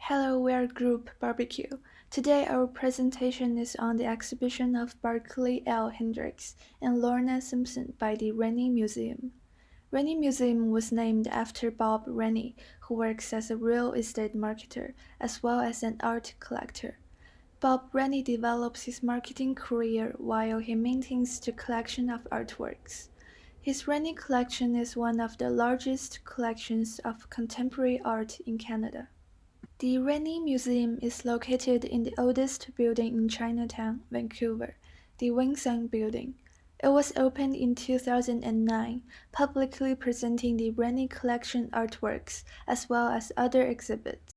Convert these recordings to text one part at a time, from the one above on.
Hello, we're Group Barbecue. Today our presentation is on the exhibition of Barkley L. Hendricks and Lorna Simpson by the Rennie Museum. Rennie Museum was named after Bob Rennie, who works as a real estate marketer as well as an art collector. Bob Rennie develops his marketing career while he maintains the collection of artworks. His Rennie collection is one of the largest collections of contemporary art in Canada. The Rennie Museum is located in the oldest building in Chinatown, Vancouver, the Wing Sung Building. It was opened in 2009, publicly presenting the Rennie collection artworks as well as other exhibits.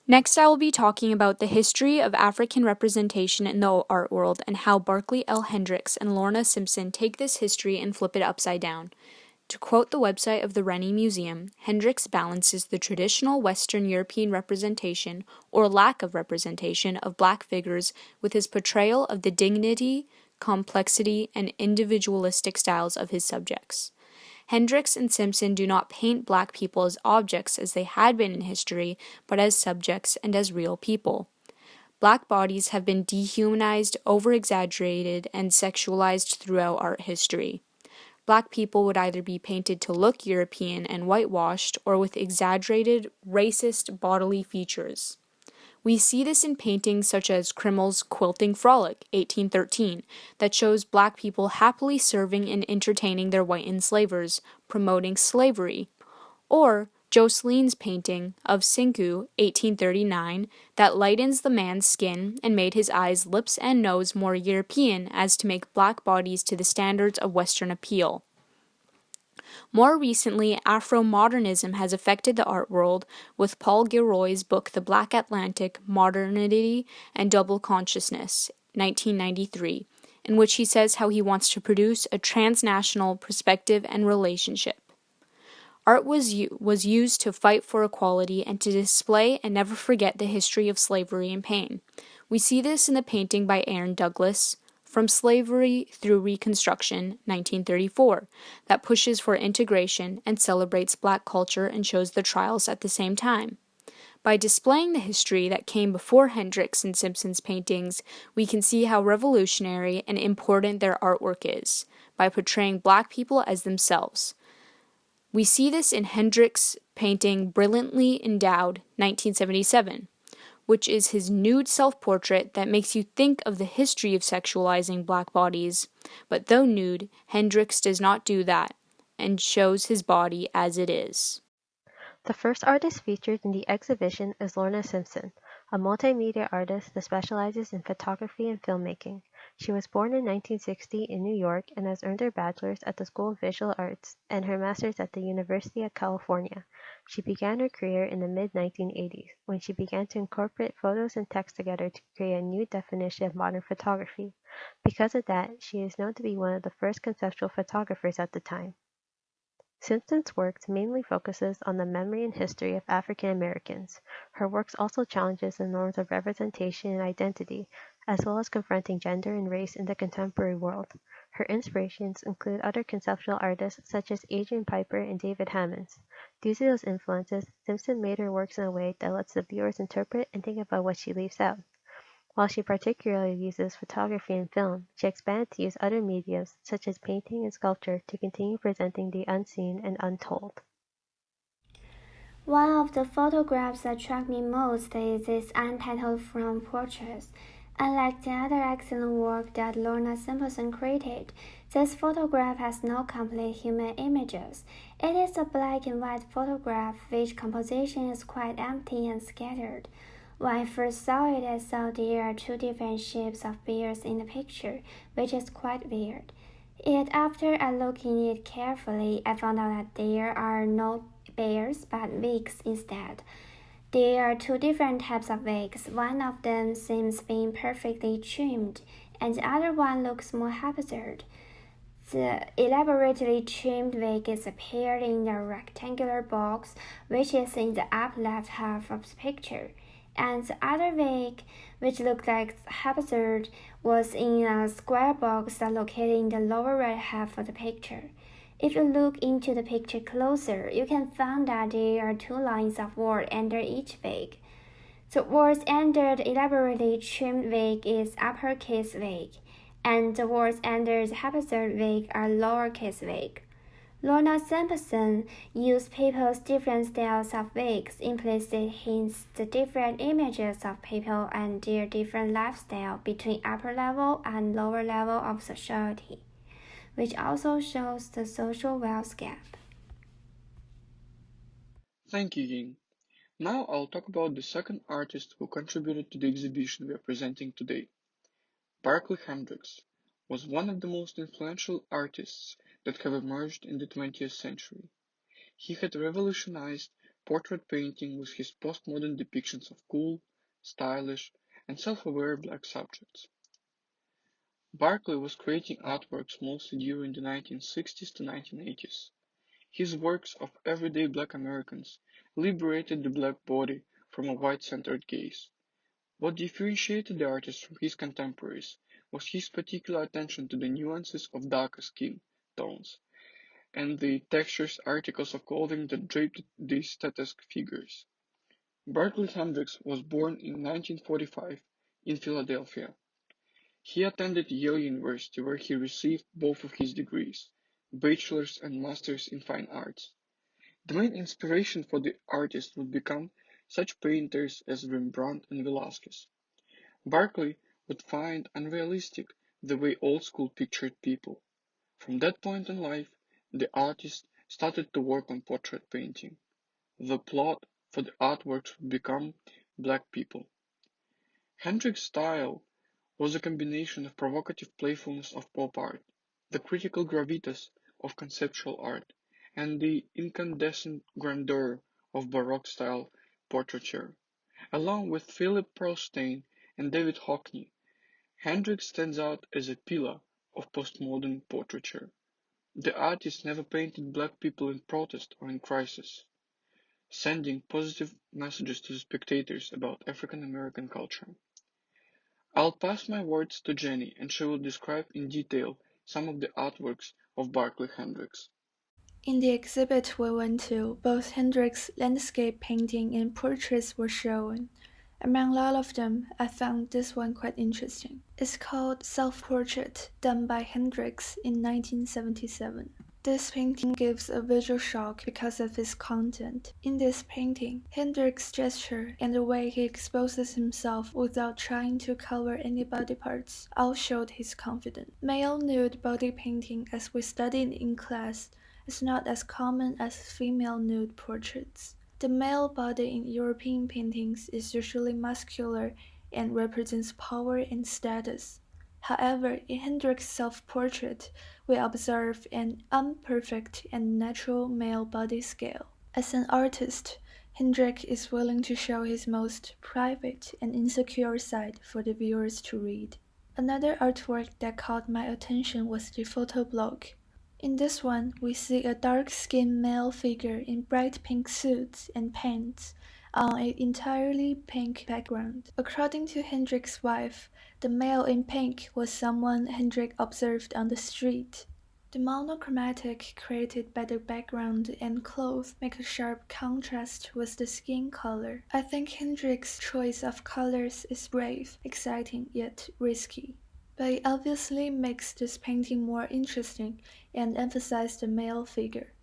Next, I will be talking about the history of African representation in the art world and how Barkley L. Hendricks and Lorna Simpson take this history and flip it upside down. To quote the website of the Rennie Museum, Hendricks balances the traditional Western European representation, or lack of representation, of Black figures with his portrayal of the dignity, complexity, and individualistic styles of his subjects. Hendricks and Simpson do not paint Black people as objects as they had been in history, but as subjects and as real people. Black bodies have been dehumanized, over-exaggerated, and sexualized throughout art history. Black people would either be painted to look European and whitewashed or with exaggerated, racist bodily features. We see this in paintings such as Krimmel's Quilting Frolic, 1813, that shows Black people happily serving and entertaining their white enslavers, promoting slavery, or Joseline's painting of Sinku, 1839, that lightens the man's skin and made his eyes, lips, and nose more European as to make Black bodies to the standards of Western appeal. More recently, Afro-modernism has affected the art world with Paul Gilroy's book The Black Atlantic, Modernity and Double Consciousness, 1993, in which he says how he wants to produce a transnational perspective and relationship. Art was used to fight for equality and to display and never forget the history of slavery and pain. We see this in the painting by Aaron Douglas, From Slavery Through Reconstruction, 1934, that pushes for integration and celebrates Black culture and shows the trials at the same time. By displaying the history that came before Hendricks and Simpson's paintings, we can see how revolutionary and important their artwork is, by portraying Black people as themselves. We see this in Hendricks' painting Brilliantly Endowed, 1977, which is his nude self-portrait that makes you think of the history of sexualizing Black bodies. But though nude, Hendricks does not do that, and shows his body as it is. The first artist featured in the exhibition is Lorna Simpson, a multimedia artist that specializes in photography and filmmaking. She was born in 1960 in New York and has earned her bachelor's at the School of Visual Arts and her master's at the University of California. She began her career in the mid-1980s, when she began to incorporate photos and text together to create a new definition of modern photography. Because of that, she is known to be one of the first conceptual photographers at the time. Simpson's work mainly focuses on the memory and history of African Americans. Her works also challenges the norms of representation and identity, as well as confronting gender and race in the contemporary world. Her inspirations include other conceptual artists such as Adrian Piper and David Hammons. Due to those influences, Simpson made her works in a way that lets the viewers interpret and think about what she leaves out. While she particularly uses photography and film, she expanded to use other mediums such as painting and sculpture to continue presenting the unseen and untold. One of the photographs that attract me most is this untitled front portrait. Unlike the other excellent work that Lorna Simpson created, this photograph has no complete human images. It is a black and white photograph which composition is quite empty and scattered. When I first saw it, I saw there are two different shapes of bears in the picture, which is quite weird. Yet after I looked in it carefully, I found out that there are no bears but wigs instead. There are two different types of wigs. One of them seems being perfectly trimmed, and the other one looks more haphazard. The elaborately trimmed wig is appeared in a rectangular box, which is in the up left half of the picture, and the other wig, which looked like haphazard, was in a square box that located in the lower right half of the picture. If you look into the picture closer, you can find that there are two lines of word under each wig. The words under the elaborately trimmed wig is uppercase wig, and the words under the haphazard wig are lowercase wig. Lorna Simpson used people's different styles of wigs, implicit hints the different images of people and their different lifestyle between upper level and lower level of society, which also shows the social wealth gap. Thank you, Ying. Now I'll talk about the second artist who contributed to the exhibition we are presenting today. Barkley Hendricks was one of the most influential artists that have emerged in the 20th century. He had revolutionized portrait painting with his postmodern depictions of cool, stylish, and self-aware black subjects. Barkley was creating artworks mostly during the 1960s to 1980s. His works of everyday black Americans liberated the black body from a white-centered gaze. What differentiated the artist from his contemporaries was his particular attention to the nuances of darker skin tones and the textured articles of clothing that draped these statuesque figures. Barkley Hendricks was born in 1945 in Philadelphia. He attended Yale University where he received both of his degrees, bachelor's and master's in fine arts. The main inspiration for the artist would become such painters as Rembrandt and Velázquez. Barkley would find unrealistic the way old school pictured people. From that point in life, the artist started to work on portrait painting. The plot for the artworks would become black people. Hendricks' style was a combination of provocative playfulness of pop art, the critical gravitas of conceptual art, and the incandescent grandeur of Baroque-style portraiture. Along with Philip Pearlstein and David Hockney, Hendricks stands out as a pillar of postmodern portraiture. The artist never painted black people in protest or in crisis, sending positive messages to the spectators about African American culture. I'll pass my words to Jenny and she will describe in detail some of the artworks of Barkley Hendricks. In the exhibit we went to, both Hendricks' landscape painting and portraits were shown. Among all of them, I found this one quite interesting. It's called Self-Portrait, done by Hendricks in 1977. This painting gives a visual shock because of its content. In this painting, Hendricks' gesture and the way he exposes himself without trying to cover any body parts all showed his confidence. Male nude body painting, as we studied in class, is not as common as female nude portraits. The male body in European paintings is usually muscular and represents power and status. However, in Hendricks' self-portrait, we observe an imperfect and natural male body scale. As an artist, Hendricks is willing to show his most private and insecure side for the viewers to read. Another artwork that caught my attention was the photo blog. In this one, we see a dark-skinned male figure in bright pink suits and pants on an entirely pink background. According to Hendricks' wife, the male in pink was someone Hendricks observed on the street. The monochromatic created by the background and clothes make a sharp contrast with the skin color. I think Hendricks' choice of colors is brave, exciting, yet risky. But it obviously makes this painting more interesting and emphasizes the male figure.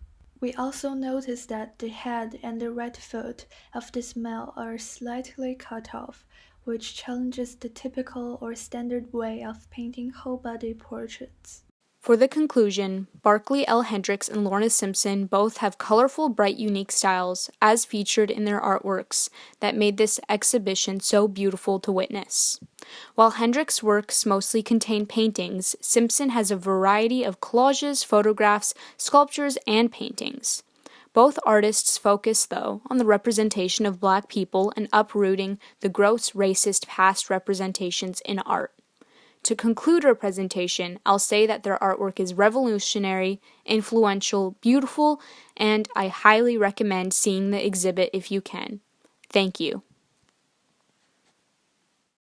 We also notice that the head and the right foot of this male are slightly cut off, which challenges the typical or standard way of painting whole-body portraits. For the conclusion, Barkley L. Hendricks and Lorna Simpson both have colorful, bright, unique styles, as featured in their artworks, that made this exhibition so beautiful to witness. While Hendricks' works mostly contain paintings, Simpson has a variety of collages, photographs, sculptures, and paintings. Both artists focus, though, on the representation of black people and uprooting the gross racist past representations in art. To conclude our presentation, I'll say that their artwork is revolutionary, influential, beautiful, and I highly recommend seeing the exhibit if you can. Thank you.